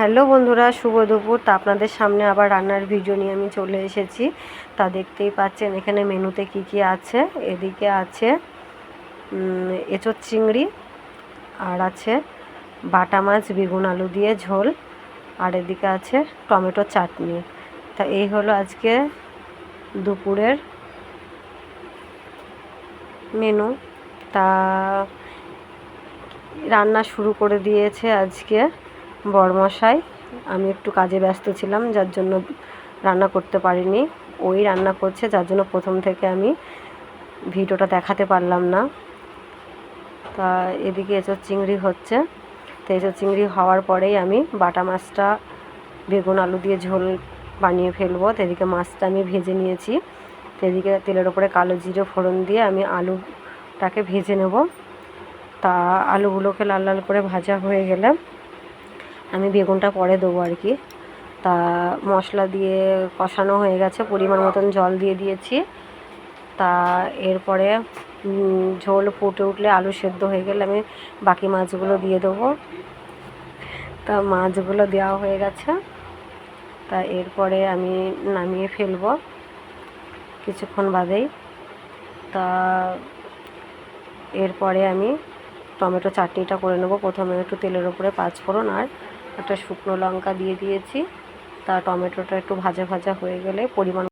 Hello বন্ধুরা, শুভ দুপুর। তা আপনাদের সামনে আবার রান্নার ভিডিও নিয়ে আমি চলে এসেছি। তা দেখতেই পাচ্ছেন এখানে মেনুতে কি কি আছে। এদিকে আছে এঁচোড় চিংড়ি, আর আছে বাটা মাছ বেগুন আলু দিয়ে ঝোল, আর এদিকে আছে টমেটো চাটনি। তা এই হলো আজকে দুপুরের মেনু। তা রান্না শুরু করে দিয়েছে আজকে বরমশাই। আমি একটু কাজে ব্যস্ত ছিলাম, যার জন্য রান্না করতে পারিনি। ওই রান্না করছে, যার জন্য প্রথম থেকে আমি ভিডিওটা দেখাতে পারলাম না। তা এদিকে এঁচোড় চিংড়ি হচ্ছে। তো এঁচোড় চিংড়ি হওয়ার পরেই আমি বাটা মাছটা বেগুন আলু দিয়ে ঝোল বানিয়ে ফেলবো। তো এদিকে মাছটা আমি ভেজে নিয়েছি। তো এদিকে তেলের ওপরে কালো জিরে ফোড়ন দিয়ে আমি আলুটাকে ভেজে নেব। তা আলুগুলোকে লাল লাল করে ভাজা হয়ে গেলে আমি বেগুনটা পরে দেবো আর কি। তা মশলা দিয়ে কষানো হয়ে গেছে, পরিমাণ মতন জল দিয়ে দিয়েছি। তা এরপরে ঝোল ফুটে উঠলে, আলু সেদ্ধ হয়ে গেলে আমি বাকি মাছগুলো দিয়ে দেবো। তা মাছগুলো দেওয়া হয়ে গেছে। তা এরপরে আমি নামিয়ে ফেলবো কিছুক্ষণ বাদেই। তা এরপরে আমি টমেটো চাটনিটা করে নেব। প্রথমে একটু তেলের উপরে পাঁচফোড়ন আর একটা শুকনো লঙ্কা দিয়ে দিয়েছি। তা টমেটোটা একটু ভাজা ভাজা হয়ে গেলে পরিমাণ